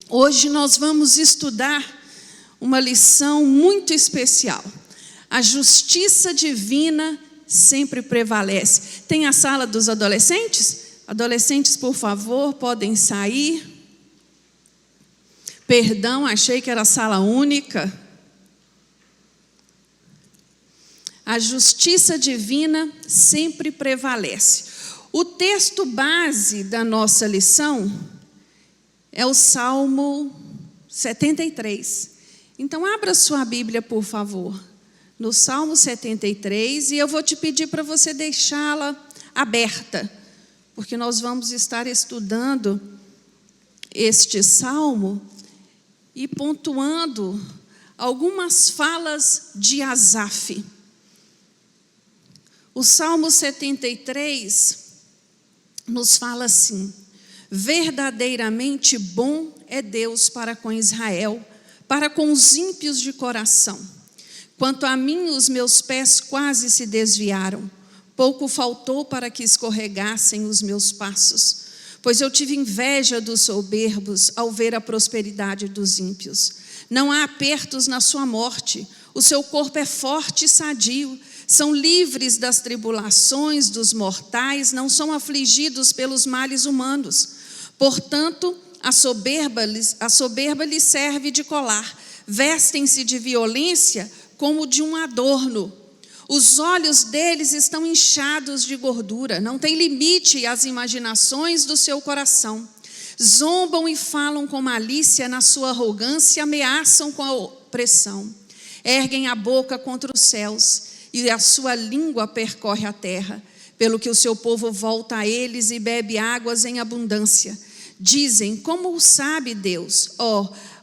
Hoje nós vamos estudar uma lição muito especial. A justiça divina sempre prevalece. Tem a sala dos adolescentes? Adolescentes, por favor, podem sair. Perdão, achei que era sala única. A justiça divina sempre prevalece. O texto base da nossa lição é o Salmo 73. Então, abra sua Bíblia, por favor, no Salmo 73, e eu vou te pedir para você deixá-la aberta, porque nós vamos estar estudando este Salmo e pontuando algumas falas de Asaf. O Salmo 73 nos fala assim: verdadeiramente bom é Deus para com Israel, para com os ímpios de coração. Quanto a mim, os meus pés quase se desviaram, pouco faltou para que escorregassem os meus passos, pois eu tive inveja dos soberbos ao ver a prosperidade dos ímpios. Não há apertos na sua morte, o seu corpo é forte e sadio, são livres das tribulações dos mortais, não são afligidos pelos males humanos. Portanto, a soberba lhes serve de colar, vestem-se de violência como de um adorno. Os olhos deles estão inchados de gordura, não tem limite às imaginações do seu coração. Zombam e falam com malícia na sua arrogância, ameaçam com a opressão. Erguem a boca contra os céus e a sua língua percorre a terra, pelo que o seu povo volta a eles e bebe águas em abundância. Dizem: como o sabe Deus?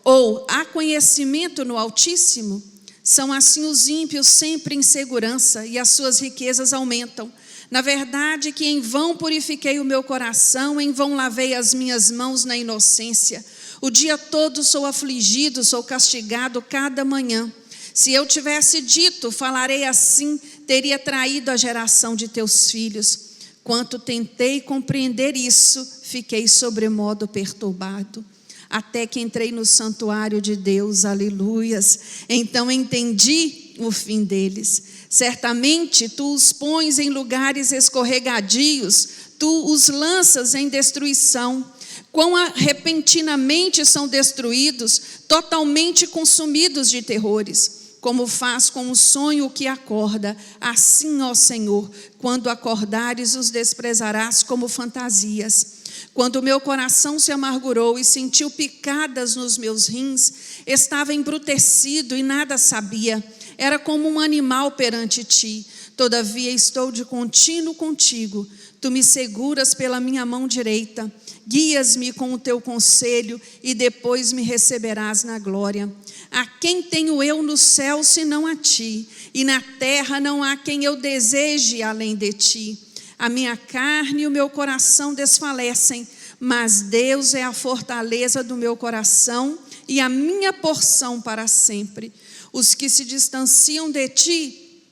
Ou há conhecimento no Altíssimo? São assim os ímpios, sempre em segurança, e as suas riquezas aumentam. Na verdade que em vão purifiquei o meu coração, em vão lavei as minhas mãos na inocência. O dia todo sou afligido, sou castigado cada manhã. Se eu tivesse dito, falarei assim, teria traído a geração de teus filhos. Quanto tentei compreender isso, fiquei sobremodo perturbado. Até que entrei no santuário de Deus, aleluias. Então entendi o fim deles. Certamente tu os pões em lugares escorregadios, tu os lanças em destruição. Quão repentinamente são destruídos, totalmente consumidos de terrores. Como faz com um sonho que acorda, assim, ó Senhor, quando acordares, os desprezarás como fantasias. Quando o meu coração se amargurou e sentiu picadas nos meus rins, estava embrutecido e nada sabia, era como um animal perante ti. Todavia estou de contínuo contigo, tu me seguras pela minha mão direita, guias-me com o teu conselho e depois me receberás na glória. A quem tenho eu no céu senão a ti, e na terra não há quem eu deseje além de ti. A minha carne e o meu coração desfalecem, mas Deus é a fortaleza do meu coração e a minha porção para sempre. Os que se distanciam de ti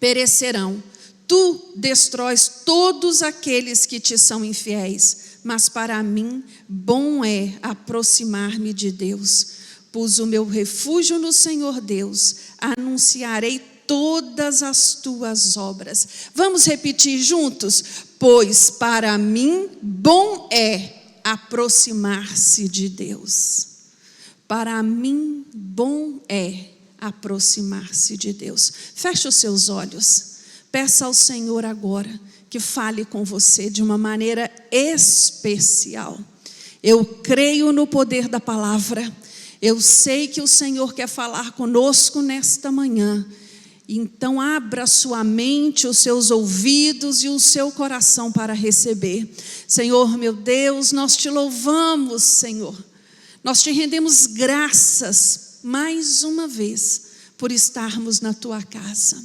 perecerão. Tu destróis todos aqueles que te são infiéis, mas para mim bom é aproximar-me de Deus. Pus o meu refúgio no Senhor Deus, anunciarei todas as tuas obras. Vamos repetir juntos? Pois para mim bom é aproximar-se de Deus. Para mim bom é aproximar-se de Deus. Feche os seus olhos. Peça ao Senhor agora que fale com você de uma maneira especial. Eu creio no poder da palavra. Eu sei que o Senhor quer falar conosco nesta manhã. Então abra sua mente, os seus ouvidos e o seu coração para receber. Senhor meu Deus, nós te louvamos, Senhor. Nós te rendemos graças mais uma vez por estarmos na tua casa.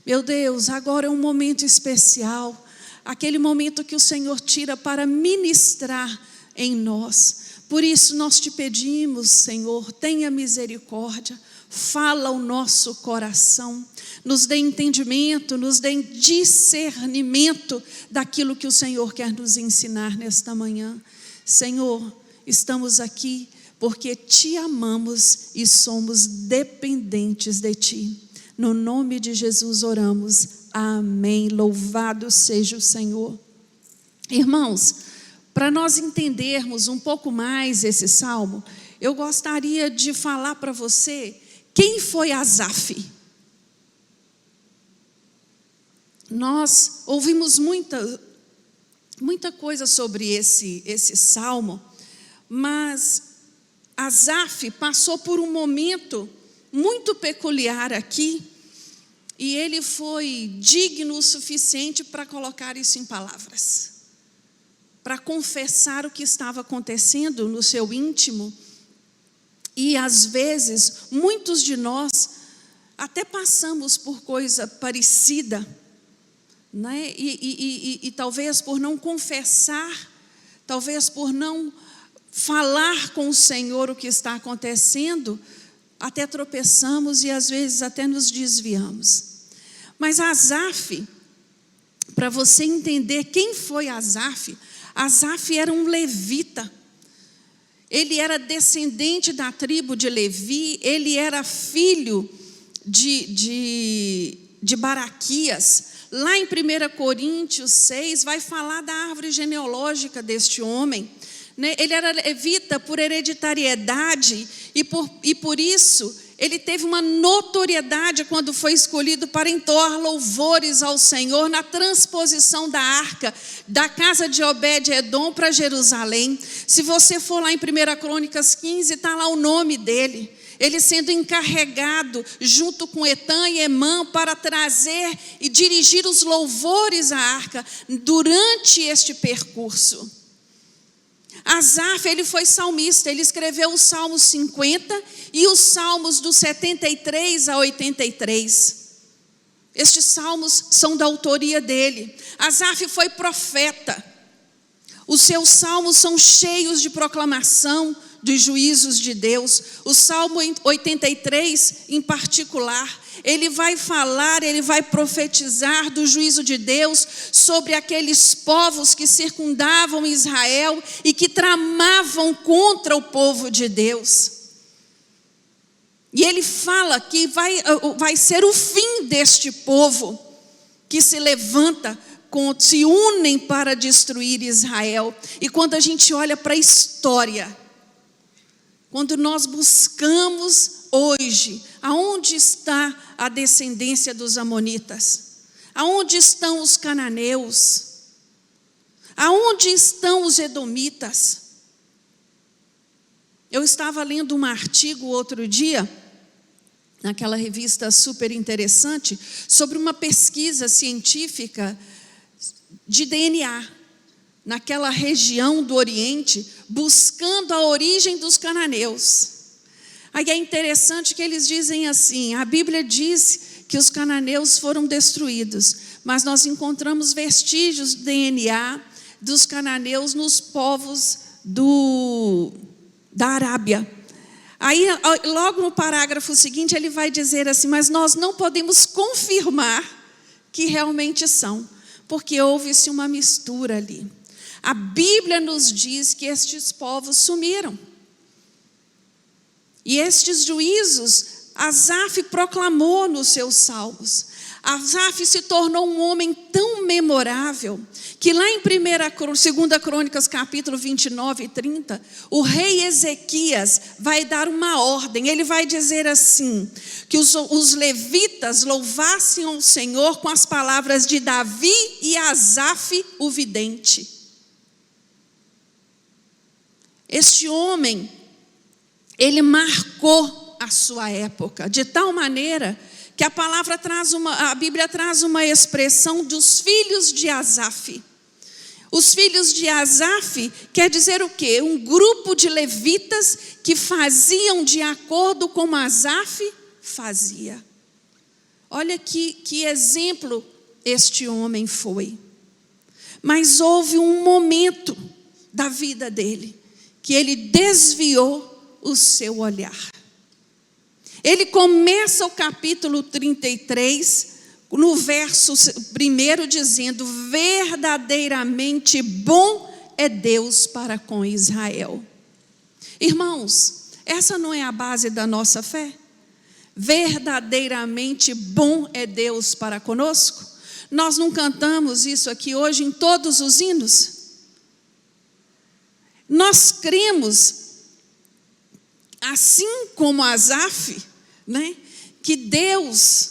Meu Deus, agora é um momento especial, aquele momento que o Senhor tira para ministrar em nós. Por isso nós te pedimos, Senhor, tenha misericórdia, fala ao nosso coração, nos dê entendimento, nos dê discernimento daquilo que o Senhor quer nos ensinar nesta manhã. Senhor, estamos aqui porque te amamos e somos dependentes de ti. No nome de Jesus oramos. Amém. Louvado seja o Senhor. Irmãos, para nós entendermos um pouco mais esse salmo, eu gostaria de falar para você quem foi Asaf. Nós ouvimos muita coisa sobre esse salmo, mas Asaf passou por um momento muito peculiar aqui, e ele foi digno o suficiente para colocar isso em palavras, para confessar o que estava acontecendo no seu íntimo. E às vezes, muitos de nós até passamos por coisa parecida, né? E talvez por não confessar, talvez por não falar com o Senhor o que está acontecendo, até tropeçamos e às vezes até nos desviamos. Mas Asaf, para você entender quem foi Asaf, Asaf era um levita. Ele era descendente da tribo de Levi, ele era filho de Baraquias. Lá em 1 Coríntios 6, vai falar da árvore genealógica deste homem. Ele era levita por hereditariedade e por isso ele teve uma notoriedade quando foi escolhido para entoar louvores ao Senhor na transposição da arca da casa de Obed-edom para Jerusalém. Se você for lá em 1 Crônicas 15, está lá o nome dele. Ele sendo encarregado junto com Etã e Emã para trazer e dirigir os louvores à arca durante este percurso. Asaf, ele foi salmista, ele escreveu os Salmos 50 e os Salmos do 73 a 83. Estes salmos são da autoria dele. Asaf foi profeta. Os seus salmos são cheios de proclamação dos juízos de Deus. O Salmo 83, em particular, ele vai falar, ele vai profetizar do juízo de Deus sobre aqueles povos que circundavam Israel e que tramavam contra o povo de Deus. E ele fala que vai ser o fim deste povo que se levanta, se unem para destruir Israel. E quando a gente olha para a história, quando nós buscamos hoje, aonde está a descendência dos amonitas? Aonde estão os cananeus? Aonde estão os edomitas? Eu estava lendo um artigo outro dia, naquela revista super interessante, sobre uma pesquisa científica de DNA, naquela região do Oriente, buscando a origem dos cananeus. Aí é interessante que eles dizem assim, a Bíblia diz que os cananeus foram destruídos, mas nós encontramos vestígios do DNA dos cananeus nos povos da Arábia. Aí, logo no parágrafo seguinte, ele vai dizer assim, mas nós não podemos confirmar que realmente são, porque houve-se uma mistura ali. A Bíblia nos diz que estes povos sumiram. E estes juízos, Asaf proclamou nos seus salmos. Asaf se tornou um homem tão memorável, que lá em 2 Crônicas, capítulo 29 e 30, o rei Ezequias vai dar uma ordem. Ele vai dizer assim, que os levitas louvassem ao Senhor com as palavras de Davi e Asaf, o vidente. Este homem, ele marcou a sua época, de tal maneira que a Bíblia traz uma expressão dos filhos de Asaf. Os filhos de Asaf quer dizer o quê? Um grupo de levitas que faziam de acordo como Asaf fazia. Olha que exemplo este homem foi. Mas houve um momento da vida dele que ele desviou o seu olhar. Ele começa o capítulo 33, no verso 1, dizendo: verdadeiramente bom é Deus para com Israel. Irmãos, essa não é a base da nossa fé? Verdadeiramente bom é Deus para conosco? Nós não cantamos isso aqui hoje em todos os hinos? Nós cremos, assim como Asaf, né, que Deus,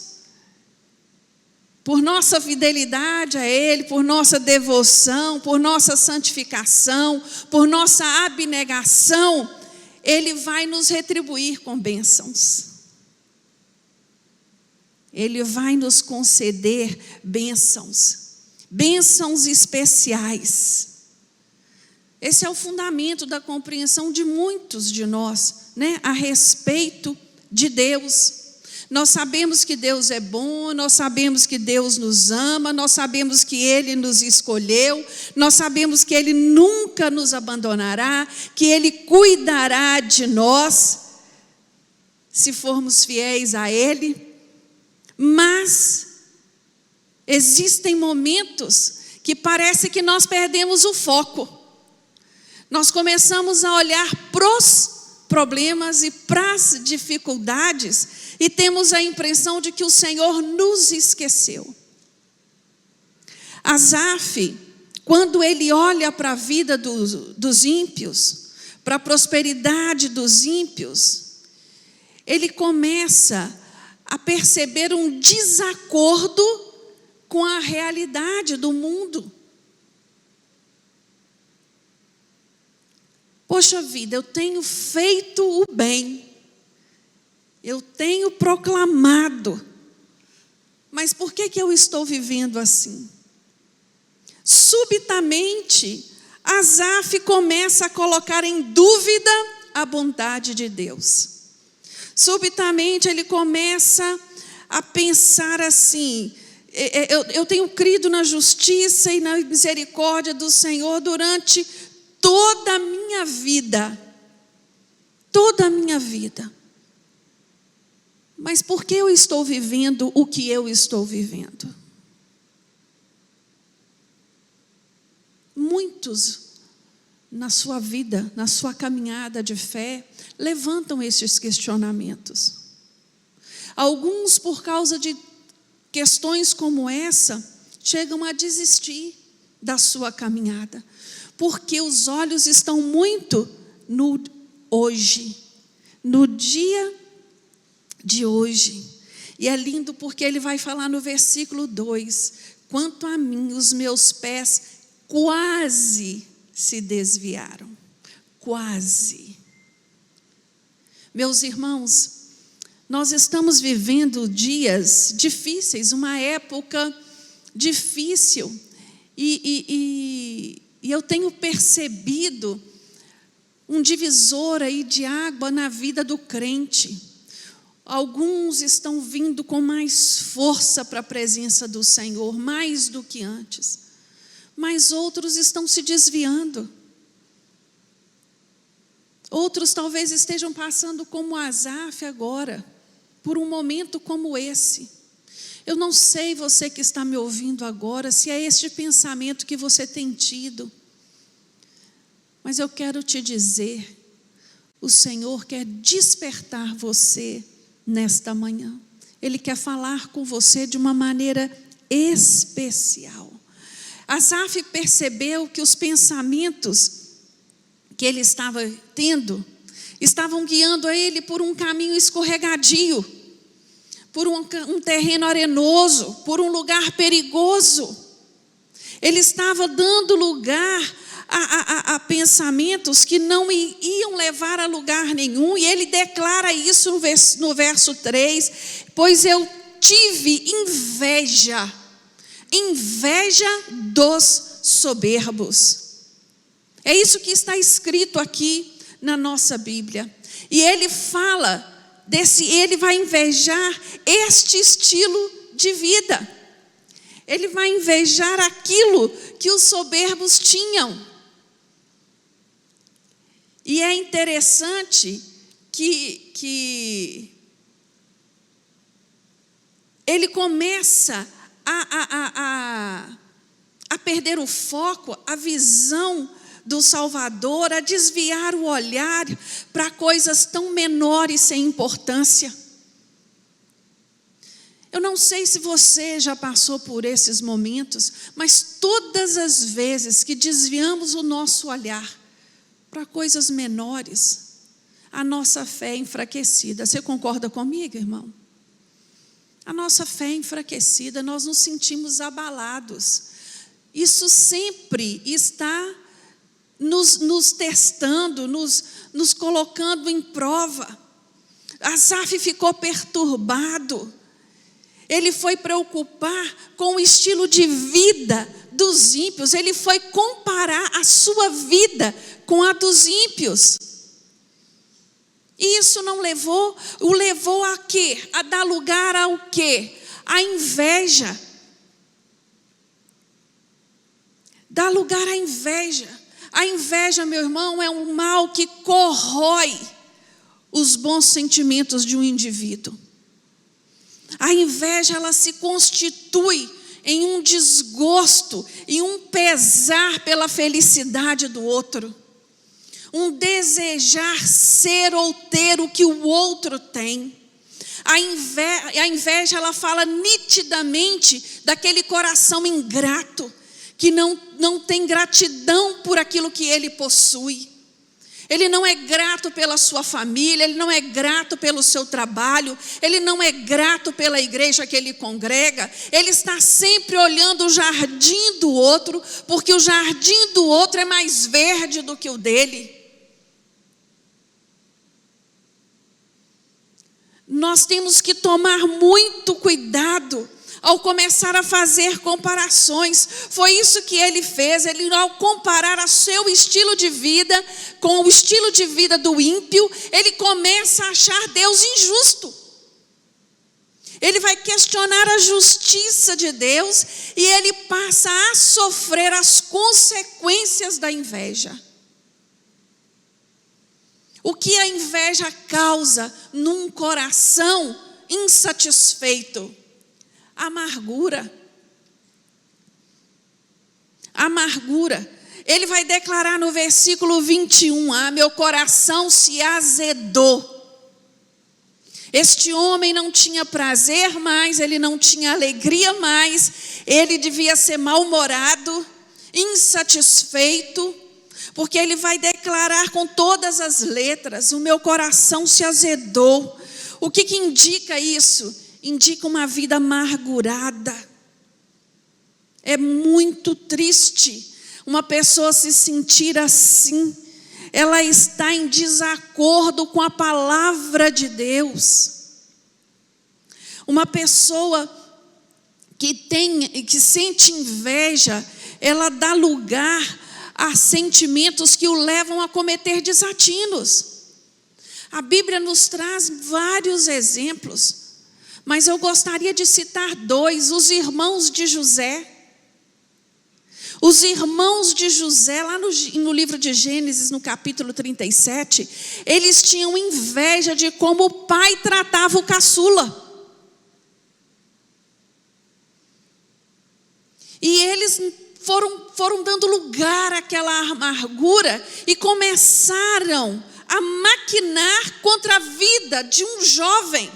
por nossa fidelidade a Ele, por nossa devoção, por nossa santificação, por nossa abnegação, Ele vai nos retribuir com bênçãos. Ele vai nos conceder bênçãos, bênçãos especiais. Esse é o fundamento da compreensão de muitos de nós, né, a respeito de Deus. Nós sabemos que Deus é bom, nós sabemos que Deus nos ama, nós sabemos que Ele nos escolheu, nós sabemos que Ele nunca nos abandonará, que Ele cuidará de nós, se formos fiéis a Ele. Mas existem momentos que parece que nós perdemos o foco. Nós começamos a olhar para os problemas e para as dificuldades e temos a impressão de que o Senhor nos esqueceu. Asaf, quando ele olha para a vida dos ímpios, para a prosperidade dos ímpios, ele começa a perceber um desacordo com a realidade do mundo. Poxa vida, eu tenho feito o bem, eu tenho proclamado, mas por que eu estou vivendo assim? Subitamente, Asaf começa a colocar em dúvida a bondade de Deus. Subitamente ele começa a pensar assim: eu tenho crido na justiça e na misericórdia do Senhor durante toda a minha vida. Toda a minha vida. Mas por que eu estou vivendo o que eu estou vivendo? Muitos na sua vida, na sua caminhada de fé, levantam esses questionamentos. Alguns, por causa de questões como essa, chegam a desistir da sua caminhada, porque os olhos estão muito no hoje, no dia de hoje. E é lindo porque ele vai falar no versículo 2: quanto a mim, os meus pés quase se desviaram. Quase. Meus irmãos, nós estamos vivendo dias difíceis, uma época difícil, e eu tenho percebido um divisor aí de água na vida do crente. Alguns estão vindo com mais força para a presença do Senhor, mais do que antes, mas outros estão se desviando. Outros talvez estejam passando como Asaf agora, por um momento como esse. Eu não sei, você que está me ouvindo agora, se é este pensamento que você tem tido, mas eu quero te dizer, o Senhor quer despertar você nesta manhã. Ele quer falar com você de uma maneira especial. Asaf percebeu que os pensamentos que ele estava tendo estavam guiando a ele por um caminho escorregadio, por um terreno arenoso, por um lugar perigoso. Ele estava dando lugar a pensamentos que não iam levar a lugar nenhum, e ele declara isso no verso 3: pois eu tive inveja dos soberbos. É isso que está escrito aqui na nossa Bíblia. E ele fala ele vai invejar este estilo de vida. Ele vai invejar aquilo que os soberbos tinham. E é interessante que ele começa a perder o foco, a visão do Salvador a desviar o olhar para coisas tão menores sem importância. Eu não sei se você já passou por esses momentos, mas todas as vezes que desviamos o nosso olhar para coisas menores, a nossa fé é enfraquecida. Você concorda comigo, irmão? A nossa fé é enfraquecida, nós nos sentimos abalados. Isso sempre está nos testando, nos colocando em prova. Asaf ficou perturbado. Ele foi preocupar com o estilo de vida dos ímpios. Ele foi comparar a sua vida com a dos ímpios. E isso o levou a quê? A dar lugar ao quê? A inveja. Dá lugar à inveja. A inveja, meu irmão, é um mal que corrói os bons sentimentos de um indivíduo. A inveja, ela se constitui em um desgosto, em um pesar pela felicidade do outro. Um desejar ser ou ter o que o outro tem. A inveja, ela fala nitidamente daquele coração ingrato, que não tem gratidão por aquilo que ele possui. Ele não é grato pela sua família, ele não é grato pelo seu trabalho, ele não é grato pela igreja que ele congrega. Ele está sempre olhando o jardim do outro, porque o jardim do outro é mais verde do que o dele. Nós temos que tomar muito cuidado ao começar a fazer comparações. Foi isso que ele fez. Ele, ao comparar o seu estilo de vida com o estilo de vida do ímpio, ele começa a achar Deus injusto. Ele vai questionar a justiça de Deus e ele passa a sofrer as consequências da inveja. O que a inveja causa num coração insatisfeito? Amargura. Amargura. Ele vai declarar no versículo 21, meu coração se azedou. Este homem não tinha prazer mais, ele não tinha alegria mais, ele devia ser mal-humorado, insatisfeito, porque ele vai declarar com todas as letras, o meu coração se azedou. O que indica isso? Indica uma vida amargurada. É muito triste uma pessoa se sentir assim. Ela está em desacordo com a palavra de Deus. Uma pessoa que sente inveja, ela dá lugar a sentimentos que o levam a cometer desatinos. A Bíblia nos traz vários exemplos, mas eu gostaria de citar dois. Os irmãos de José. Os irmãos de José, lá no livro de Gênesis, no capítulo 37, eles tinham inveja de como o pai tratava o caçula. E eles foram dando lugar àquela amargura e começaram a maquinar contra a vida de um jovem.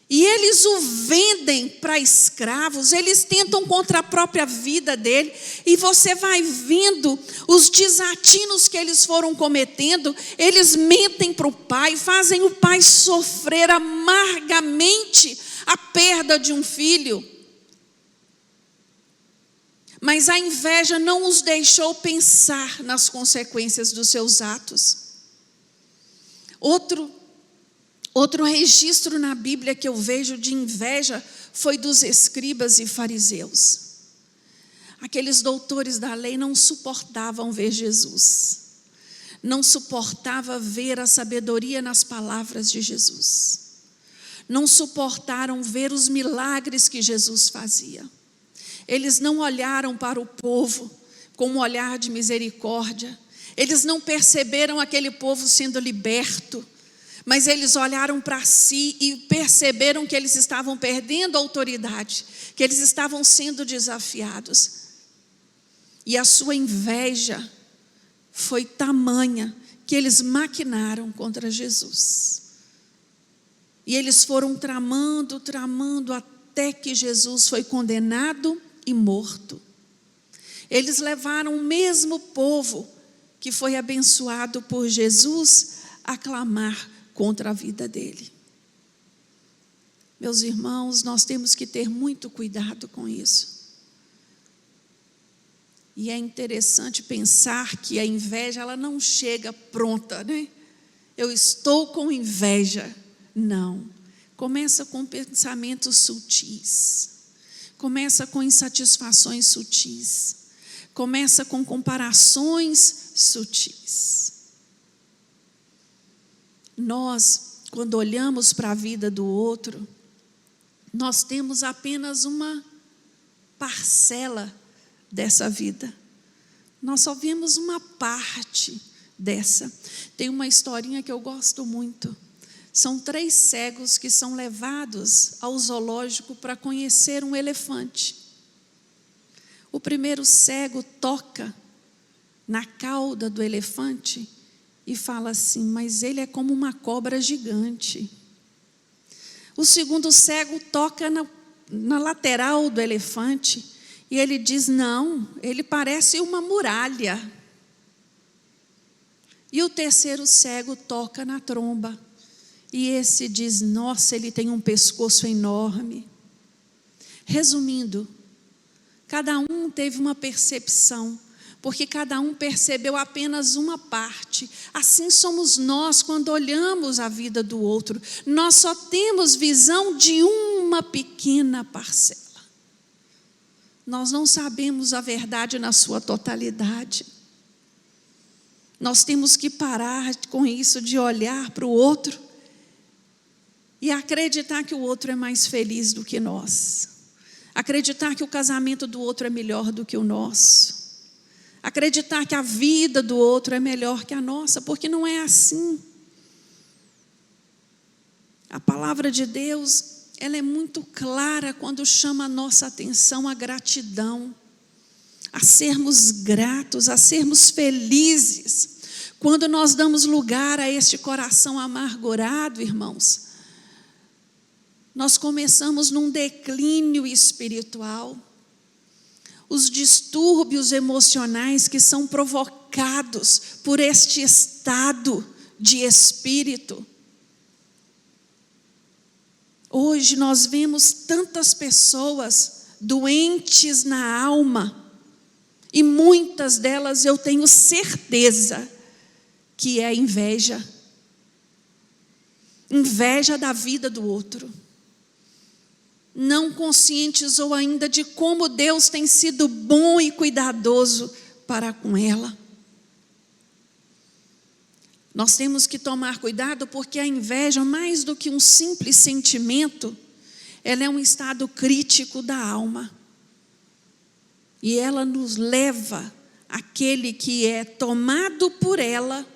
E eles o vendem para escravos, eles tentam contra a própria vida dele, e você vai vendo os desatinos que eles foram cometendo. Eles mentem para o pai, fazem o pai sofrer amargamente a perda de um filho. Mas a inveja não os deixou pensar nas consequências dos seus atos. Outro registro na Bíblia que eu vejo de inveja foi dos escribas e fariseus. Aqueles doutores da lei não suportavam ver Jesus. Não suportavam ver a sabedoria nas palavras de Jesus. Não suportaram ver os milagres que Jesus fazia. Eles não olharam para o povo com um olhar de misericórdia. Eles não perceberam aquele povo sendo liberto. Mas eles olharam para si e perceberam que eles estavam perdendo a autoridade, que eles estavam sendo desafiados. E a sua inveja foi tamanha que eles maquinaram contra Jesus. E eles foram tramando até que Jesus foi condenado e morto. Eles levaram o mesmo povo que foi abençoado por Jesus a clamar contra a vida dele. Meus irmãos, nós temos que ter muito cuidado com isso. E é interessante pensar que a inveja, ela não chega pronta, né? Eu estou com inveja. Não. Começa com pensamentos sutis. Começa com insatisfações sutis. Começa com comparações sutis. Nós, quando olhamos para a vida do outro, nós temos apenas uma parcela dessa vida. Nós só vemos uma parte dessa. Tem uma historinha que eu gosto muito. São 3 cegos que são levados ao zoológico para conhecer um elefante. O primeiro cego toca na cauda do elefante e fala assim: mas ele é como uma cobra gigante. O segundo cego toca na lateral do elefante e ele diz: não, ele parece uma muralha. E o terceiro cego toca na tromba e esse diz: nossa, ele tem um pescoço enorme. Resumindo, cada um teve uma percepção, porque cada um percebeu apenas uma parte. Assim somos nós quando olhamos a vida do outro. Nós só temos visão de uma pequena parcela. Nós não sabemos a verdade na sua totalidade. Nós temos que parar com isso de olhar para o outro e acreditar que o outro é mais feliz do que nós. Acreditar que o casamento do outro é melhor do que o nosso. Acreditar que a vida do outro é melhor que a nossa, porque não é assim. A palavra de Deus, ela é muito clara quando chama a nossa atenção à gratidão, a sermos gratos, a sermos felizes. Quando nós damos lugar a este coração amargurado, irmãos, nós começamos num declínio espiritual. Os distúrbios emocionais que são provocados por este estado de espírito. Hoje nós vemos tantas pessoas doentes na alma, e muitas delas eu tenho certeza que é inveja. Inveja da vida do outro. Não conscientizou ainda de como Deus tem sido bom e cuidadoso para com ela. Nós temos que tomar cuidado, porque a inveja, mais do que um simples sentimento, ela é um estado crítico da alma. E ela nos leva, aquele que é tomado por ela,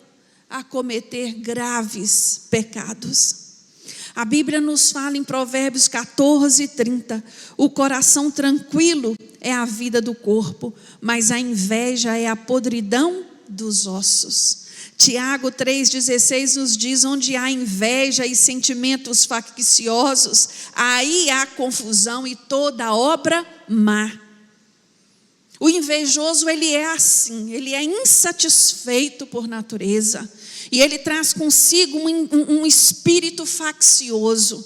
a cometer graves pecados. A Bíblia nos fala em Provérbios 14:30, o coração tranquilo é a vida do corpo, mas a inveja é a podridão dos ossos. Tiago 3,16 nos diz: onde há inveja e sentimentos facciosos, aí há confusão e toda obra má. O invejoso, ele é assim, ele é insatisfeito por natureza. E ele traz consigo um espírito faccioso.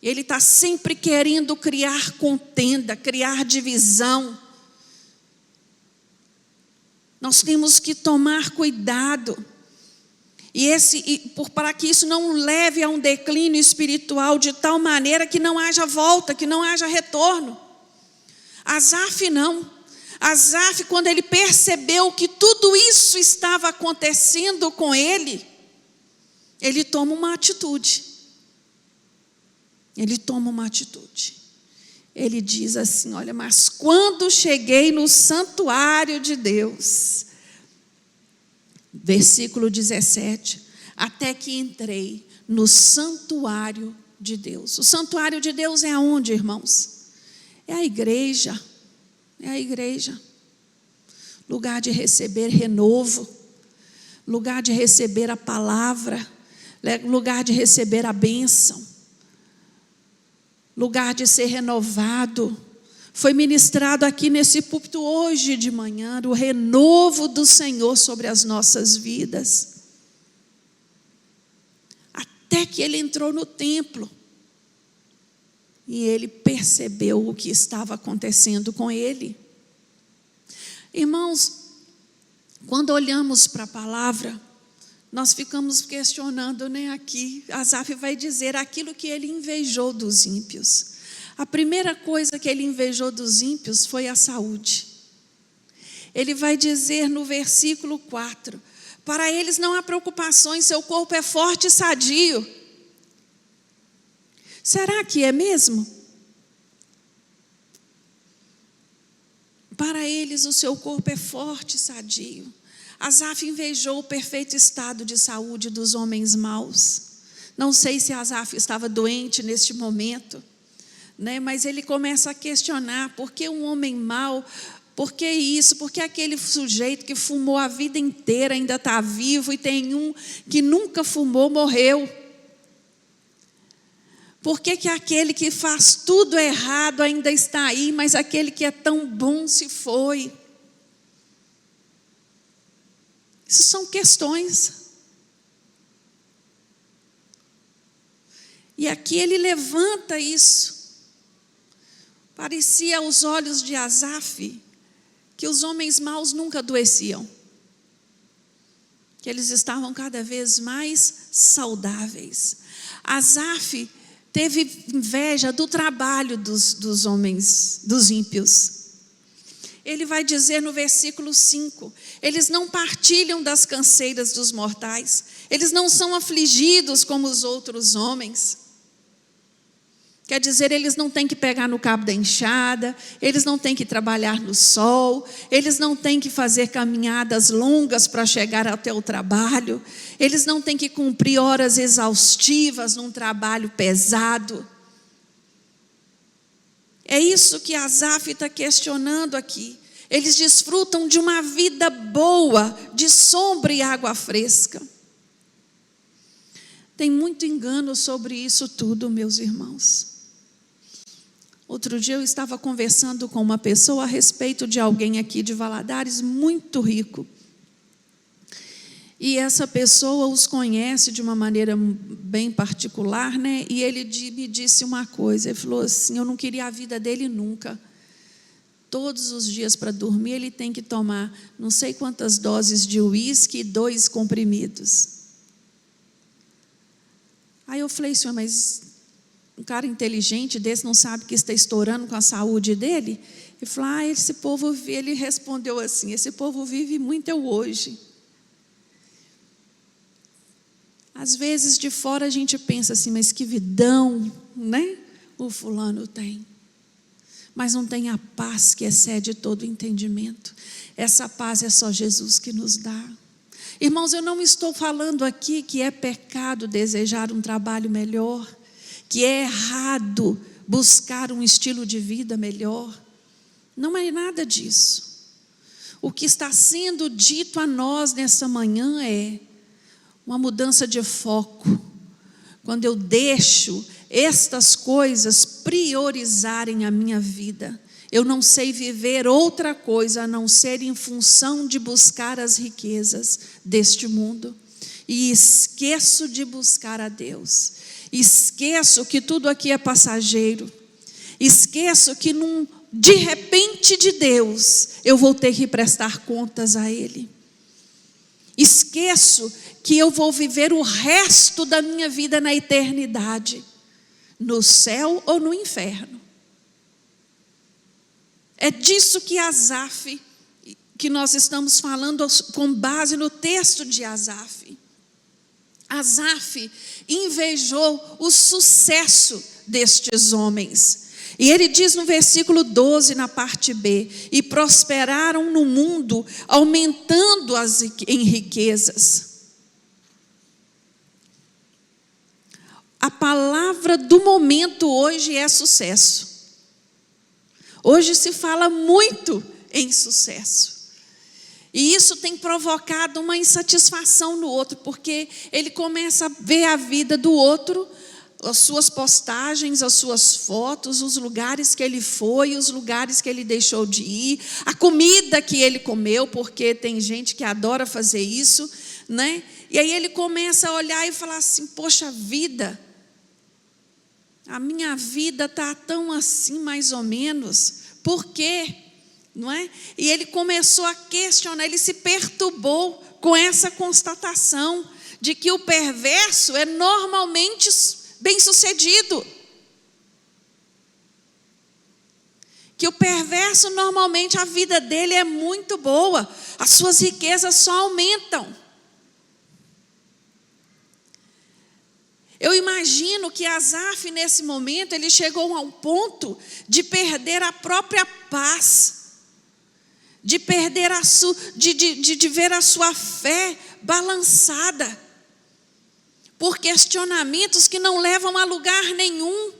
Ele está sempre querendo criar contenda, criar divisão. Nós temos que tomar cuidado. Para que isso não leve a um declínio espiritual de tal maneira que não haja volta, que não haja retorno. Asaf não. Asaf, quando ele percebeu que tudo isso estava acontecendo com ele, ele toma uma atitude. Ele toma uma atitude. Ele diz assim: olha, mas quando cheguei no santuário de Deus, versículo 17, até que entrei no santuário de Deus. O santuário de Deus é aonde, irmãos? É a igreja. É a igreja. lugar de receber renovo, lugar de receber a palavra, lugar de receber a bênção, lugar de ser renovado. Foi ministrado aqui nesse púlpito hoje de manhã o renovo do Senhor sobre as nossas vidas. Até que ele entrou no templo e ele percebeu o que estava acontecendo com ele. Irmãos, quando olhamos para a palavra, nós ficamos questionando, né? Aqui, Asaf vai dizer aquilo que ele invejou dos ímpios. A primeira coisa que ele invejou dos ímpios foi a saúde. Ele vai dizer no versículo 4, para eles não há preocupações, seu corpo é forte e sadio. Será que é mesmo? Para eles o seu corpo é forte e sadio. Asaf invejou o perfeito estado de saúde dos homens maus. Não sei se Asaf estava doente neste momento, né? Mas ele começa a questionar, por que um homem mau? Por que isso? Por que aquele sujeito que fumou a vida inteira ainda está vivo e tem um que nunca fumou, morreu? Por que aquele que faz tudo errado ainda está aí, mas aquele que é tão bom se foi? Isso são questões. E aqui ele levanta isso. Parecia aos olhos de Asaf que os homens maus nunca adoeciam, que eles estavam cada vez mais saudáveis. Asaf teve inveja do trabalho dos homens, dos ímpios. Ele vai dizer no versículo 5, eles não partilham das canseiras dos mortais, eles não são afligidos como os outros homens. Quer dizer, eles não têm que pegar no cabo da enxada, eles não têm que trabalhar no sol, eles não têm que fazer caminhadas longas para chegar até o trabalho, eles não têm que cumprir horas exaustivas num trabalho pesado. É isso que Asaf está questionando aqui. Eles desfrutam de uma vida boa, de sombra e água fresca. Tem muito engano sobre isso tudo, meus irmãos. Outro dia eu estava conversando com uma pessoa a respeito de alguém aqui de Valadares muito rico. E essa pessoa os conhece de uma maneira bem particular, né? E ele me disse uma coisa, ele falou assim, eu não queria a vida dele nunca. Todos os dias para dormir ele tem que tomar não sei quantas doses de uísque e 2 comprimidos. Aí eu falei, senhor, mas um cara inteligente desse não sabe que está estourando com a saúde dele? Ele falou, esse povo vive, ele respondeu assim, esse povo vive muito eu hoje. Às vezes de fora a gente pensa assim, mas que vidão, né? O fulano tem. Mas não tem a paz que excede todo entendimento. Essa paz é só Jesus que nos dá. Irmãos, eu não estou falando aqui que é pecado desejar um trabalho melhor, que é errado buscar um estilo de vida melhor. Não é nada disso. O que está sendo dito a nós nessa manhã é uma mudança de foco. Quando eu deixo estas coisas priorizarem a minha vida, eu não sei viver outra coisa a não ser em função de buscar as riquezas deste mundo. E esqueço de buscar a Deus. Esqueço que tudo aqui é passageiro. Esqueço que de repente de Deus eu vou ter que prestar contas a Ele. Esqueço que eu vou viver o resto da minha vida na eternidade, no céu ou no inferno. É disso que Asaf, que nós estamos falando com base no texto de Asaf. Asaf invejou o sucesso destes homens. E ele diz no versículo 12, na parte B, e prosperaram no mundo, aumentando em riquezas. A palavra do momento hoje é sucesso. Hoje se fala muito em sucesso. E isso tem provocado uma insatisfação no outro, porque ele começa a ver a vida do outro, as suas postagens, as suas fotos, os lugares que ele foi, os lugares que ele deixou de ir, a comida que ele comeu, porque tem gente que adora fazer isso, né? E aí ele começa a olhar e falar assim: poxa vida, a minha vida está tão assim mais ou menos, por quê? Não é? E ele começou a questionar, ele se perturbou com essa constatação de que o perverso é normalmente bem-sucedido. Que o perverso, normalmente, a vida dele é muito boa, as suas riquezas só aumentam. Eu imagino que Asaf, nesse momento, ele chegou a um ponto de perder a própria paz, de perder de ver a sua fé balançada por questionamentos que não levam a lugar nenhum.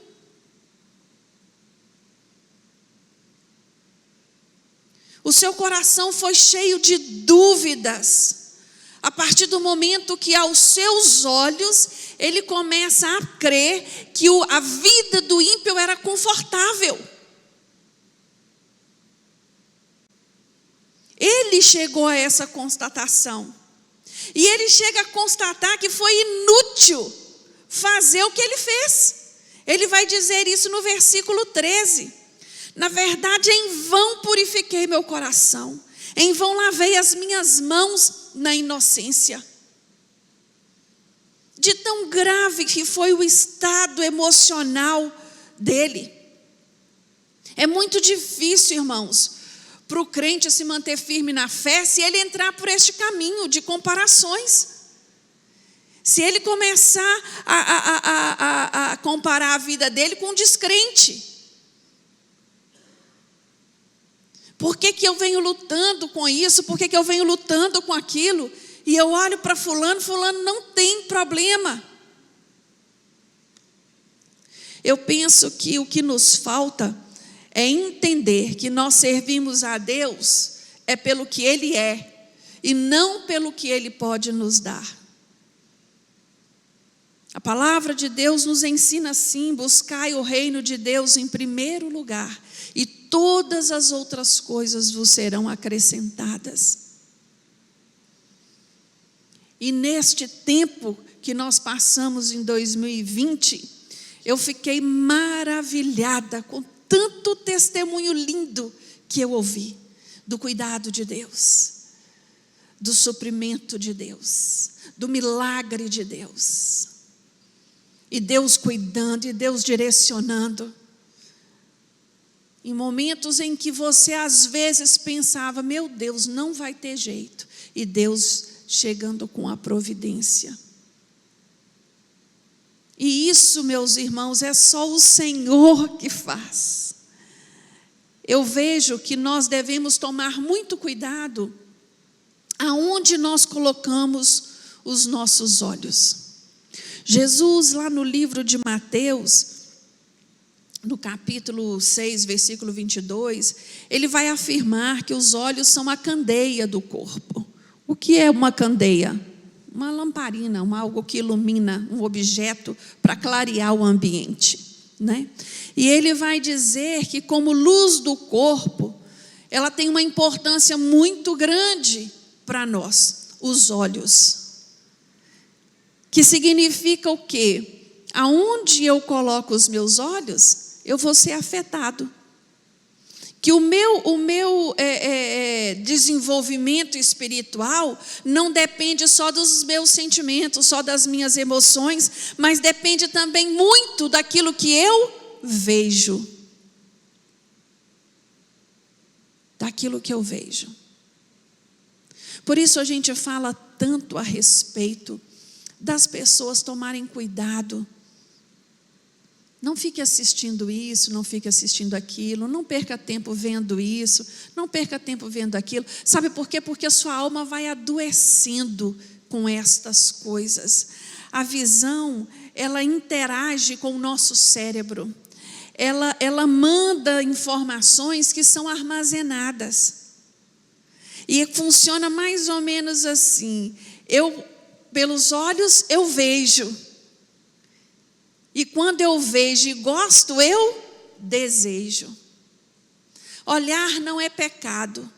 O seu coração foi cheio de dúvidas, a partir do momento que aos seus olhos ele começa a crer que a vida do ímpio era confortável. Ele chegou a essa constatação. E ele chega a constatar que foi inútil fazer o que ele fez. Ele vai dizer isso no versículo 13. Na verdade, em vão purifiquei meu coração, em vão lavei as minhas mãos na inocência. De tão grave que foi o estado emocional dele. É muito difícil, irmãos, para o crente se manter firme na fé, se ele entrar por este caminho de comparações. Se ele começar a comparar a vida dele com um descrente. Por que eu venho lutando com isso? Por que eu venho lutando com aquilo? E eu olho para fulano não tem problema. Eu penso que o que nos falta é entender que nós servimos a Deus é pelo que Ele é e não pelo que Ele pode nos dar. A palavra de Deus nos ensina assim: buscai o reino de Deus em primeiro lugar e todas as outras coisas vos serão acrescentadas. E neste tempo que nós passamos em 2020, eu fiquei maravilhada com tanto testemunho lindo que eu ouvi do cuidado de Deus, do suprimento de Deus, do milagre de Deus. E Deus cuidando, e Deus direcionando. Em momentos em que você às vezes pensava: meu Deus, não vai ter jeito. E Deus chegando com a providência. E isso, meus irmãos, é só o Senhor que faz. Eu vejo que nós devemos tomar muito cuidado aonde nós colocamos os nossos olhos. Jesus, lá no livro de Mateus, no capítulo 6, versículo 22, ele vai afirmar que os olhos são a candeia do corpo. O que é uma candeia? Uma lamparina, algo que ilumina um objeto para clarear o ambiente, né? E ele vai dizer que, como luz do corpo, ela tem uma importância muito grande para nós, os olhos. Que significa o quê? Aonde eu coloco os meus olhos, eu vou ser afetado. Que o meu desenvolvimento espiritual não depende só dos meus sentimentos, só das minhas emoções, mas depende também muito daquilo que eu vejo. Daquilo que eu vejo. Por isso a gente fala tanto a respeito das pessoas tomarem cuidado. Não fique assistindo isso, não fique assistindo aquilo, não perca tempo vendo isso, não perca tempo vendo aquilo. Sabe por quê? Porque a sua alma vai adoecendo com estas coisas. A visão, ela interage com o nosso cérebro. Ela manda informações que são armazenadas. E funciona mais ou menos assim: pelos olhos eu vejo, e quando eu vejo e gosto, eu desejo. Olhar não é pecado.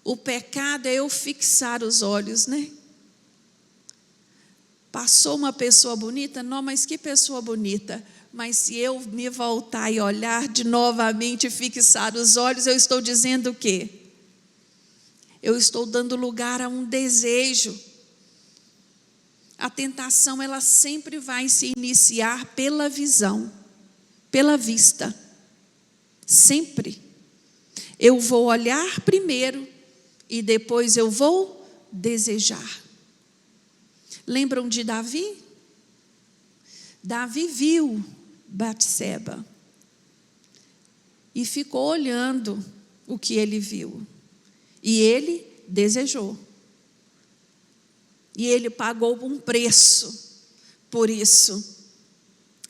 O pecado é eu fixar os olhos, né? Passou uma pessoa bonita? Não, mas que pessoa bonita. Mas se eu me voltar e olhar de novamente e fixar os olhos, eu estou dizendo o quê? Eu estou dando lugar a um desejo. A tentação, ela sempre vai se iniciar pela visão, pela vista. Sempre. Eu vou olhar primeiro e depois eu vou desejar. Lembram de Davi? Davi viu Batseba e ficou olhando o que ele viu. E ele desejou. E ele pagou um preço por isso.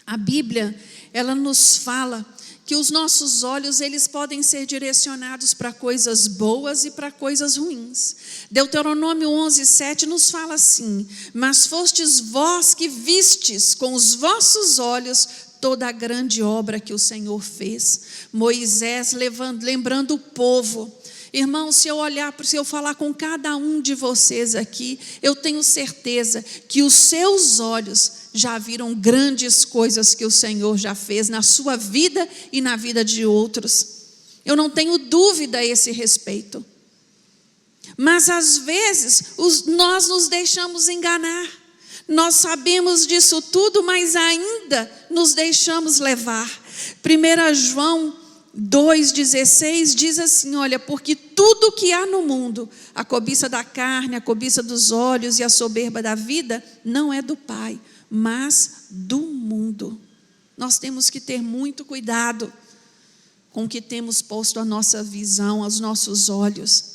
A Bíblia, ela nos fala que os nossos olhos, eles podem ser direcionados para coisas boas e para coisas ruins. Deuteronômio 11:7 nos fala assim: mas fostes vós que vistes com os vossos olhos toda a grande obra que o Senhor fez. Moisés lembrando o povo. Irmãos, se eu falar com cada um de vocês aqui, eu tenho certeza que os seus olhos já viram grandes coisas que o Senhor já fez na sua vida e na vida de outros. Eu não tenho dúvida a esse respeito. Mas às vezes nós nos deixamos enganar. Nós sabemos disso tudo, mas ainda nos deixamos levar. 1 João 2,16 diz assim: olha, porque tudo que há no mundo, a cobiça da carne, a cobiça dos olhos e a soberba da vida, não é do Pai, mas do mundo. Nós temos que ter muito cuidado com o que temos posto a nossa visão, aos nossos olhos.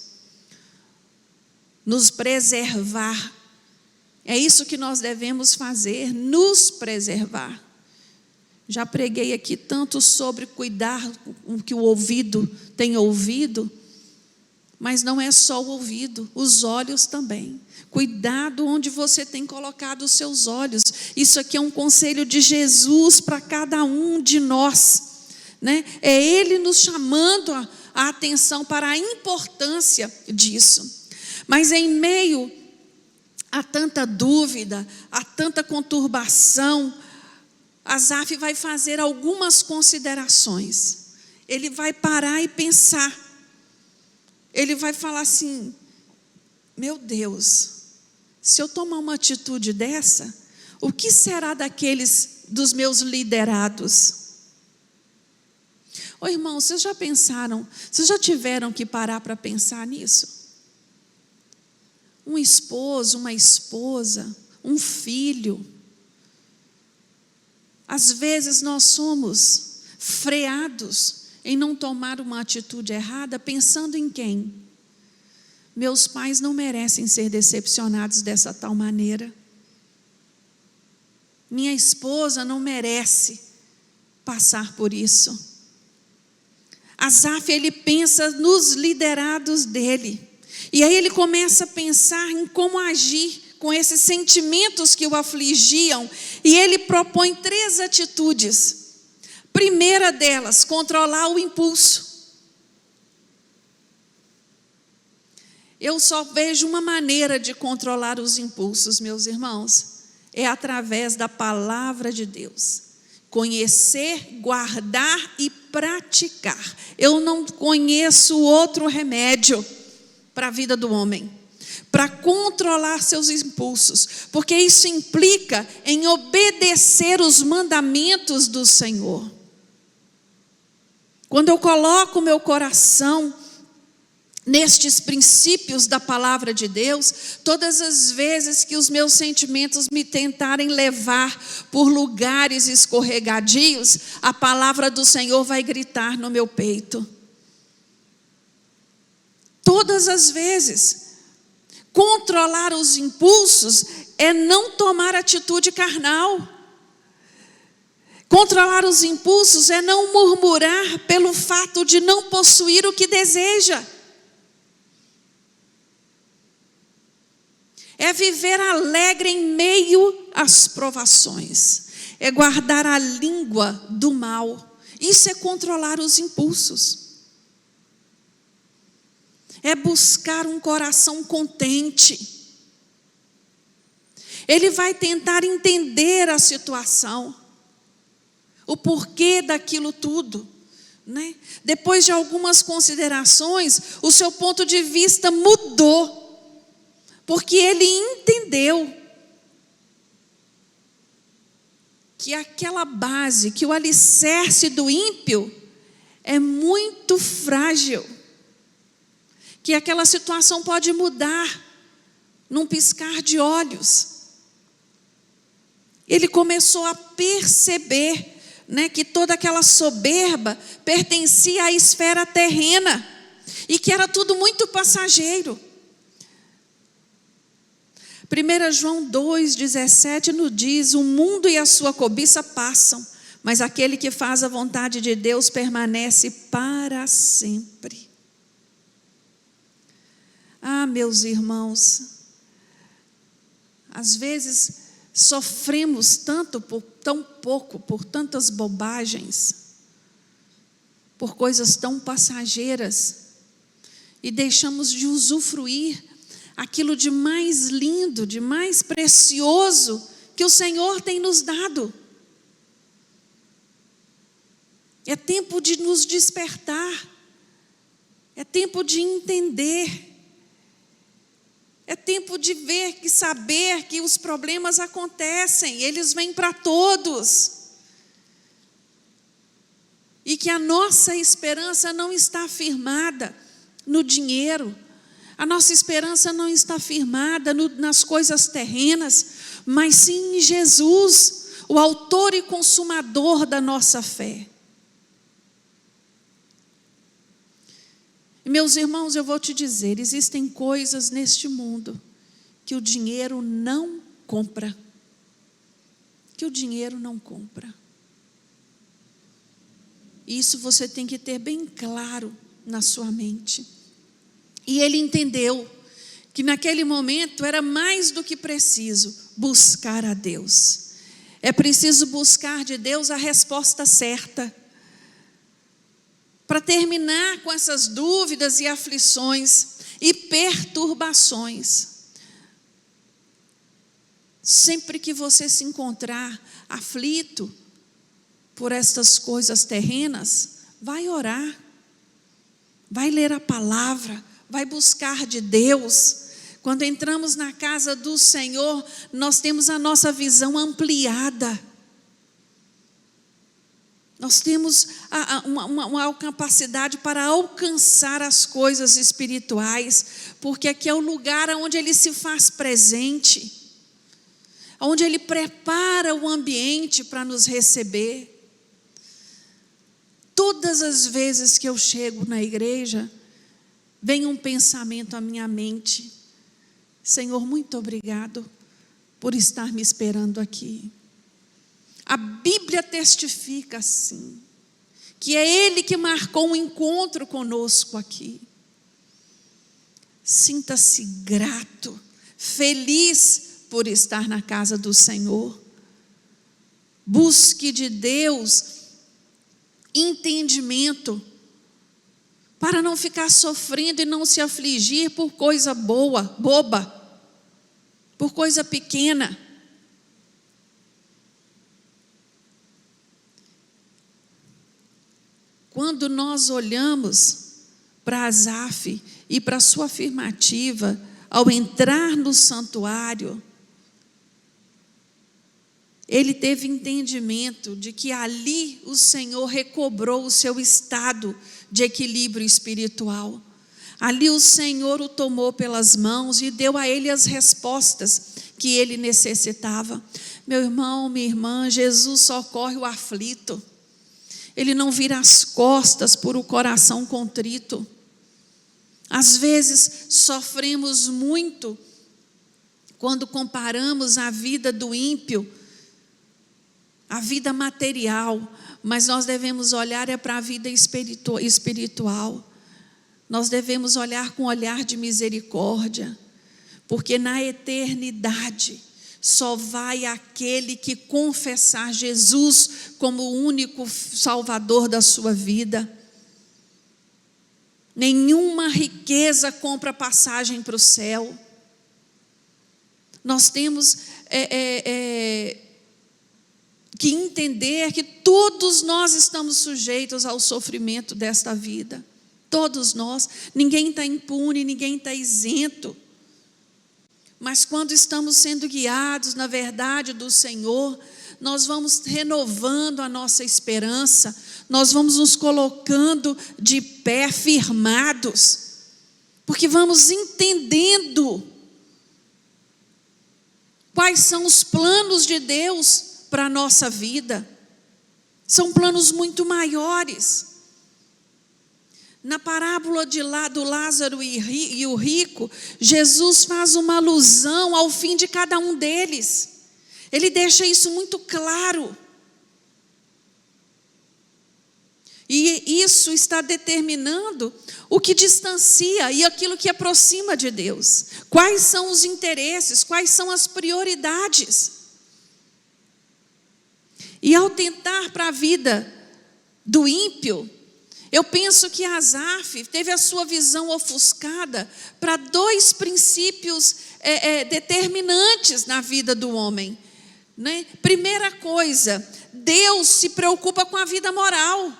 Nos preservar. É isso que nós devemos fazer, nos preservar. Já preguei aqui tanto sobre cuidar com o que o ouvido tem ouvido, mas não é só o ouvido, os olhos também. Cuidado onde você tem colocado os seus olhos. Isso aqui é um conselho de Jesus para cada um de nós, né? É Ele nos chamando a atenção para a importância disso. Mas em meio a tanta dúvida, a tanta conturbação, Asaf vai fazer algumas considerações. Ele vai parar e pensar. Ele vai falar assim: meu Deus, se eu tomar uma atitude dessa, o que será dos meus liderados? Ô irmão, vocês já pensaram, vocês já tiveram que parar para pensar nisso? Um esposo, uma esposa, um filho. Às vezes nós somos freados em não tomar uma atitude errada, pensando em quem? Meus pais não merecem ser decepcionados dessa tal maneira. Minha esposa não merece passar por isso. Asaf, ele pensa nos liderados dele. E aí ele começa a pensar em como agir com esses sentimentos que o afligiam, e ele propõe 3 atitudes. Primeira delas, controlar o impulso. Eu só vejo uma maneira de controlar os impulsos, meus irmãos, é através da palavra de Deus. Conhecer, guardar e praticar. Eu não conheço outro remédio para a vida do homem, para controlar seus impulsos, porque isso implica em obedecer os mandamentos do Senhor. Quando eu coloco o meu coração nestes princípios da palavra de Deus, todas as vezes que os meus sentimentos me tentarem levar por lugares escorregadios, a palavra do Senhor vai gritar no meu peito. Todas as vezes. Controlar os impulsos é não tomar atitude carnal. Controlar os impulsos é não murmurar pelo fato de não possuir o que deseja. viver alegre em meio às provações, é guardar a língua do mal. Isso é controlar os impulsos. É buscar um coração contente. Ele vai tentar entender a situação, o porquê daquilo tudo, né? Depois de algumas considerações, o seu ponto de vista mudou, porque ele entendeu que aquela base, que o alicerce do ímpio é muito frágil, que aquela situação pode mudar num piscar de olhos. Ele começou a perceber, né, que toda aquela soberba pertencia à esfera terrena e que era tudo muito passageiro. 1 João 2,17 nos diz: o mundo e a sua cobiça passam, mas aquele que faz a vontade de Deus permanece para sempre. Ah, meus irmãos, às vezes sofremos tanto por tão pouco, por tantas bobagens, por coisas tão passageiras, e deixamos de usufruir aquilo de mais lindo, de mais precioso que o Senhor tem nos dado. É tempo de nos despertar, é tempo de entender, é tempo de ver e saber que os problemas acontecem, eles vêm para todos. E que a nossa esperança não está firmada no dinheiro, a nossa esperança não está firmada nas coisas terrenas, mas sim em Jesus, o autor e consumador da nossa fé. Meus irmãos, eu vou te dizer, existem coisas neste mundo que o dinheiro não compra. Que o dinheiro não compra. Isso você tem que ter bem claro na sua mente. E ele entendeu que naquele momento era mais do que preciso buscar a Deus. É preciso buscar de Deus a resposta certa, para terminar com essas dúvidas e aflições e perturbações. Sempre que você se encontrar aflito por estas coisas terrenas, vai orar, vai ler a palavra, vai buscar de Deus. Quando entramos na casa do Senhor, nós temos a nossa visão ampliada. Nós temos uma capacidade para alcançar as coisas espirituais, porque aqui é o lugar onde Ele se faz presente, onde Ele prepara o ambiente para nos receber. Todas as vezes que eu chego na igreja, vem um pensamento à minha mente: Senhor, muito obrigado por estar me esperando aqui. A Bíblia testifica assim, que é Ele que marcou um encontro conosco aqui. Sinta-se grato, feliz por estar na casa do Senhor. Busque de Deus entendimento, para não ficar sofrendo e não se afligir por coisa boba, por coisa pequena. Quando nós olhamos para Asaf e para a sua afirmativa ao entrar no santuário, ele teve entendimento de que ali o Senhor recobrou o seu estado de equilíbrio espiritual. Ali o Senhor o tomou pelas mãos e deu a ele as respostas que ele necessitava. Meu irmão, minha irmã, Jesus socorre o aflito. Ele não vira as costas por o coração contrito. Às vezes sofremos muito quando comparamos a vida do ímpio, a vida material, mas nós devemos olhar para a vida espiritual. Nós devemos olhar com um olhar de misericórdia, porque na eternidade só vai aquele que confessar Jesus como o único Salvador da sua vida. Nenhuma riqueza compra passagem para o céu. Nós temos que entender que todos nós estamos sujeitos ao sofrimento desta vida. Todos nós. Ninguém está impune, ninguém está isento. Mas quando estamos sendo guiados na verdade do Senhor, nós vamos renovando a nossa esperança, nós vamos nos colocando de pé, firmados, porque vamos entendendo quais são os planos de Deus para a nossa vida. São planos muito maiores. Na parábola do Lázaro e o rico, Jesus faz uma alusão ao fim de cada um deles. Ele deixa isso muito claro. E isso está determinando o que distancia e aquilo que aproxima de Deus. Quais são os interesses, quais são as prioridades. E ao tentar para a vida do ímpio, eu penso que Asaf teve a sua visão ofuscada para dois princípios determinantes na vida do homem. Né? Primeira coisa, Deus se preocupa com a vida moral.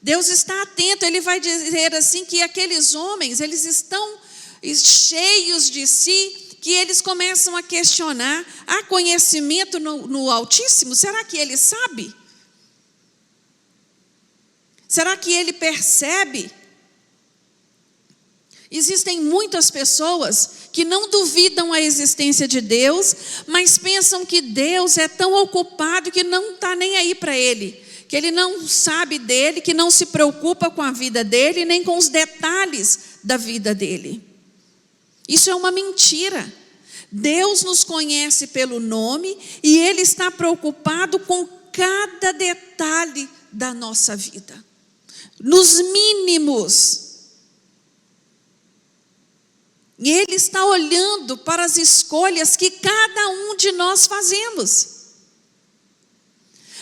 Deus está atento, Ele vai dizer assim que aqueles homens, eles estão cheios de si, que eles começam a questionar: há conhecimento no Altíssimo? Será que Ele sabe? Será que Ele percebe? Existem muitas pessoas que não duvidam a existência de Deus, mas pensam que Deus é tão ocupado que não está nem aí para Ele, que Ele não sabe dele, que não se preocupa com a vida dele, nem com os detalhes da vida dele. Isso é uma mentira. Deus nos conhece pelo nome e Ele está preocupado com cada detalhe da nossa vida. Nos mínimos. E Ele está olhando para as escolhas que cada um de nós fazemos.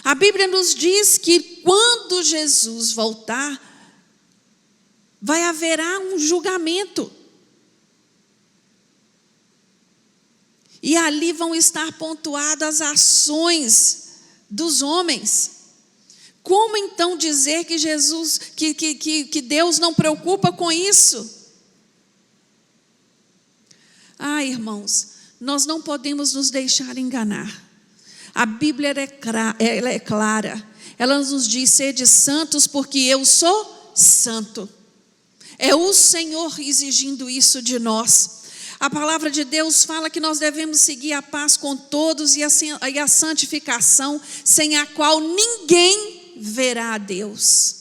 A Bíblia nos diz que quando Jesus voltar, haverá um julgamento. E ali vão estar pontuadas as ações dos homens. Como então dizer que que Deus não preocupa com isso? Irmãos, nós não podemos nos deixar enganar. A Bíblia ela é clara. Ela nos diz: sede santos porque eu sou santo. É o Senhor exigindo isso de nós. A palavra de Deus fala que nós devemos seguir a paz com todos e a santificação, sem a qual ninguém verá a Deus.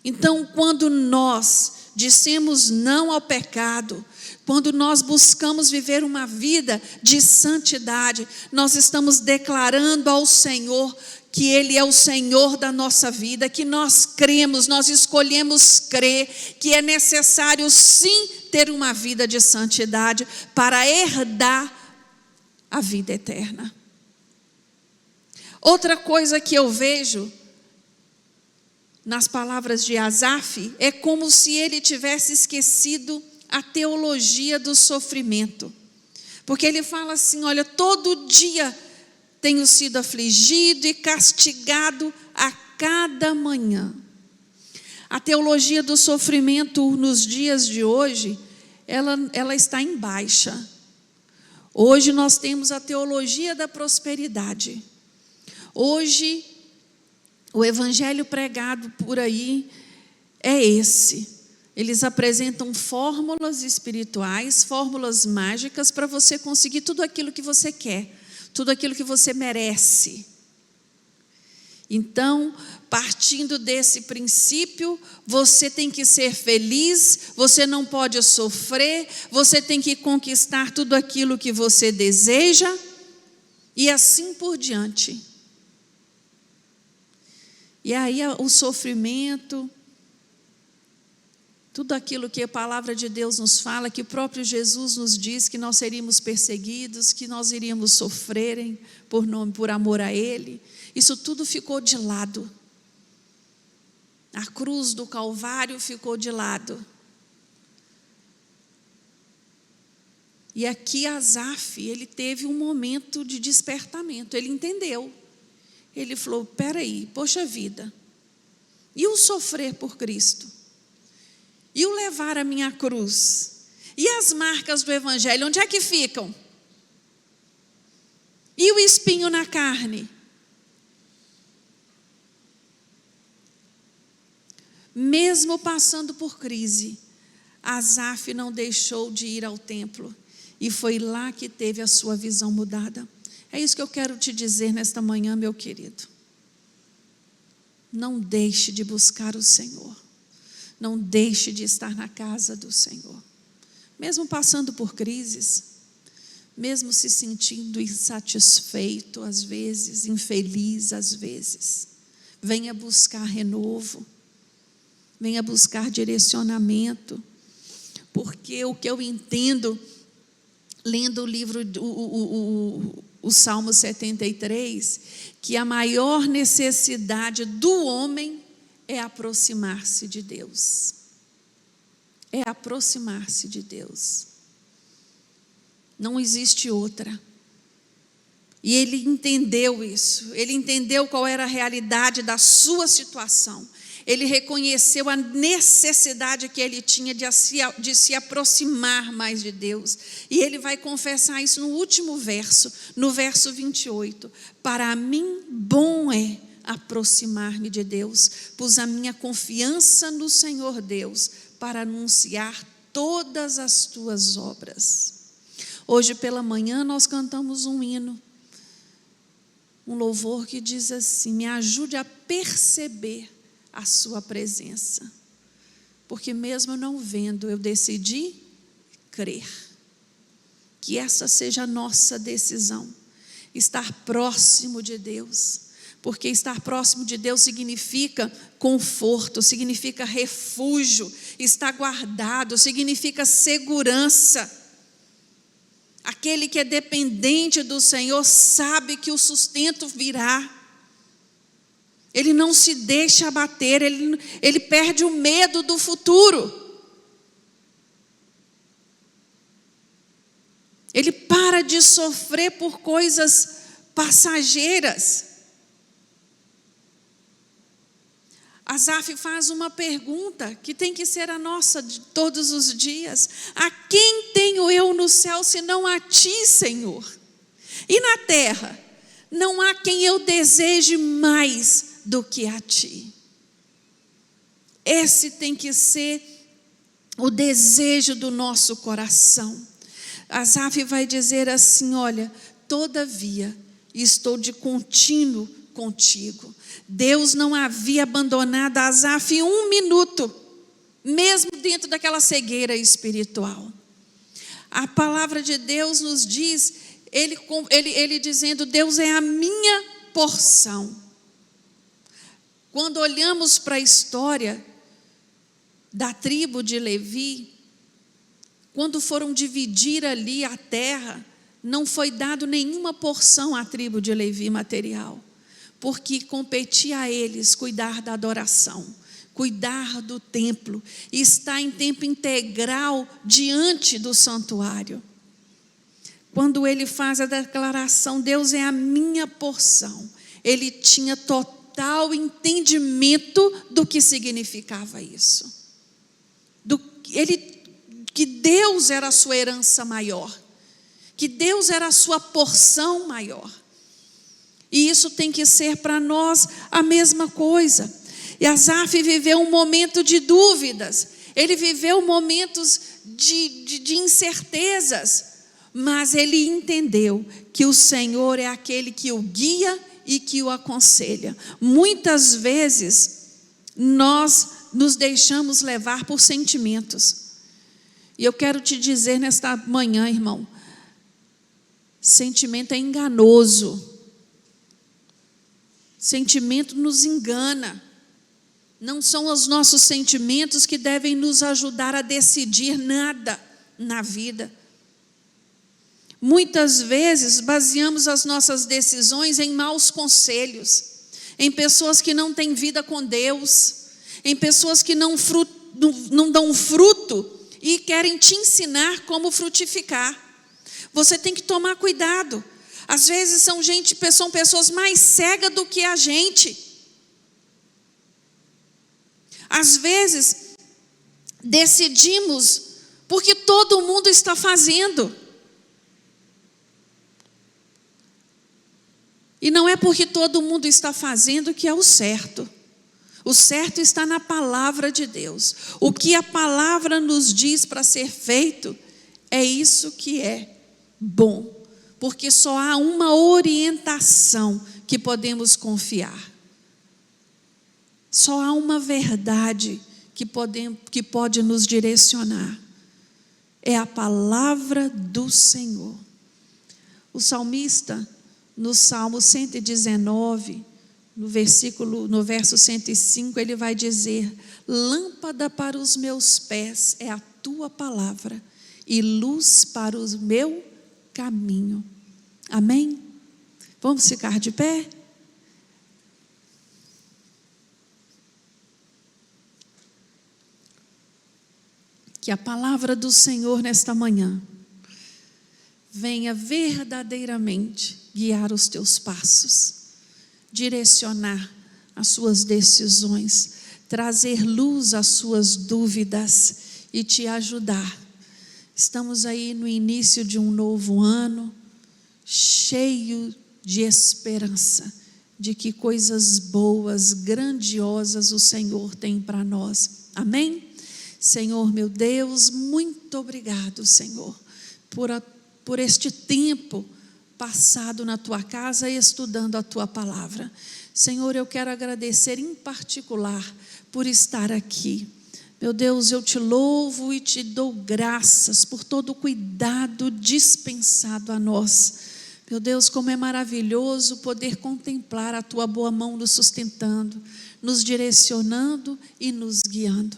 Então, quando nós dissemos não ao pecado, quando nós buscamos viver uma vida de santidade, nós estamos declarando ao Senhor que Ele é o Senhor da nossa vida, que nós cremos, nós escolhemos crer, que é necessário sim ter uma vida de santidade para herdar a vida eterna. Outra coisa que eu vejo nas palavras de Asaf é como se ele tivesse esquecido a teologia do sofrimento. Porque ele fala assim: olha, todo dia tenho sido afligido e castigado a cada manhã. A teologia do sofrimento nos dias de hoje, ela está em baixa. Hoje nós temos a teologia da prosperidade. Hoje, o evangelho pregado por aí é esse. Eles apresentam fórmulas espirituais, fórmulas mágicas para você conseguir tudo aquilo que você quer, tudo aquilo que você merece. Então, partindo desse princípio, você tem que ser feliz, você não pode sofrer, você tem que conquistar tudo aquilo que você deseja, e assim por diante. E aí o sofrimento Tudo aquilo que a palavra de Deus nos fala, que o próprio Jesus nos diz, que nós seríamos perseguidos, que nós iríamos sofrerem por amor a Ele, isso tudo ficou de lado. A cruz do Calvário ficou de lado. E aqui Asaf, ele teve um momento de despertamento, ele entendeu. Ele falou, peraí, poxa vida, e o sofrer por Cristo? E o levar a minha cruz? E as marcas do Evangelho, onde é que ficam? E o espinho na carne? Mesmo passando por crise, Asaf não deixou de ir ao templo. E foi lá que teve a sua visão mudada. É isso que eu quero te dizer nesta manhã, meu querido. Não deixe de buscar o Senhor. Não deixe de estar na casa do Senhor. Mesmo passando por crises, mesmo se sentindo insatisfeito às vezes, infeliz às vezes, venha buscar renovo, venha buscar direcionamento, porque o que eu entendo, lendo o livro, o Salmo 73, que a maior necessidade do homem é aproximar-se de Deus. É aproximar-se de Deus. Não existe outra. E ele entendeu isso. Ele entendeu qual era a realidade da sua situação. Ele reconheceu a necessidade que ele tinha de se aproximar mais de Deus. E ele vai confessar isso no último verso, no verso 28. Para mim, bom é aproximar-me de Deus, pus a minha confiança no Senhor Deus, para anunciar todas as tuas obras. Hoje pela manhã nós cantamos um hino, um louvor que diz assim, me ajude a perceber a sua presença, porque mesmo não vendo, eu decidi crer. Que essa seja a nossa decisão, estar próximo de Deus, porque estar próximo de Deus significa conforto, significa refúgio, estar guardado, significa segurança. Aquele que é dependente do Senhor sabe que o sustento virá. Ele não se deixa abater, ele perde o medo do futuro. Ele para de sofrer por coisas passageiras. Asaf faz uma pergunta que tem que ser a nossa de todos os dias. A quem tenho eu no céu senão a ti, Senhor? E na terra, não há quem eu deseje mais do que a ti. Esse tem que ser o desejo do nosso coração. Asaf vai dizer assim, olha, todavia estou de contínuo contigo. Deus não havia abandonado Asaf um minuto, mesmo dentro daquela cegueira espiritual. A palavra de Deus nos diz, ele dizendo, Deus é a minha porção. Quando olhamos para a história da tribo de Levi, quando foram dividir ali a terra, não foi dado nenhuma porção à tribo de Levi material, porque competia a eles cuidar da adoração, cuidar do templo, e estar em tempo integral diante do santuário. Quando ele faz a declaração, Deus é a minha porção, ele tinha total entendimento do que significava isso. Que Deus era a sua herança maior, que Deus era a sua porção maior. E isso tem que ser para nós a mesma coisa. E Asaf viveu um momento de dúvidas, ele viveu momentos de incertezas, mas ele entendeu que o Senhor é aquele que o guia e que o aconselha. Muitas vezes nós nos deixamos levar por sentimentos. E eu quero te dizer nesta manhã, irmão, sentimento é enganoso. Sentimento nos engana. Não são os nossos sentimentos que devem nos ajudar a decidir nada na vida. Muitas vezes baseamos as nossas decisões em maus conselhos, em pessoas que não têm vida com Deus, em pessoas que não dão fruto e querem te ensinar como frutificar. Você tem que tomar cuidado. Às vezes são pessoas mais cegas do que a gente. Às vezes decidimos porque todo mundo está fazendo. E não é porque todo mundo está fazendo que é o certo. O certo está na palavra de Deus. O que a palavra nos diz para ser feito, é isso que é bom. Porque só há uma orientação que podemos confiar. Só há uma verdade que pode nos direcionar. É a palavra do Senhor. O salmista, no Salmo 119, no verso 105, ele vai dizer: lâmpada para os meus pés é a tua palavra e luz para o meu caminho. Amém? Vamos ficar de pé? Que a palavra do Senhor nesta manhã venha verdadeiramente guiar os teus passos, direcionar as suas decisões, trazer luz às suas dúvidas e te ajudar. Estamos aí no início de um novo ano, cheio de esperança, de que coisas boas, grandiosas o Senhor tem para nós. Amém? Senhor meu Deus, muito obrigado, Senhor, por este tempo passado na tua casa estudando a tua palavra. Senhor, eu quero agradecer em particular por estar aqui. Meu Deus, eu te louvo e te dou graças por todo o cuidado dispensado a nós. Meu Deus, como é maravilhoso poder contemplar a tua boa mão nos sustentando, nos direcionando e nos guiando.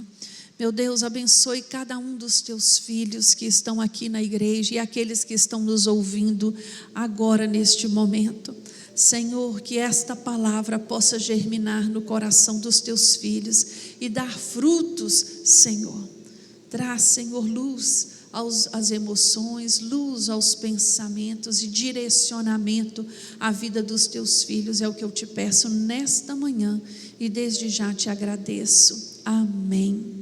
Meu Deus, abençoe cada um dos teus filhos que estão aqui na igreja e aqueles que estão nos ouvindo agora neste momento. Senhor, que esta palavra possa germinar no coração dos teus filhos e dar frutos, Senhor. Traz, Senhor, luz às emoções, luz aos pensamentos e direcionamento à vida dos teus filhos. É o que eu te peço nesta manhã e desde já te agradeço. Amém.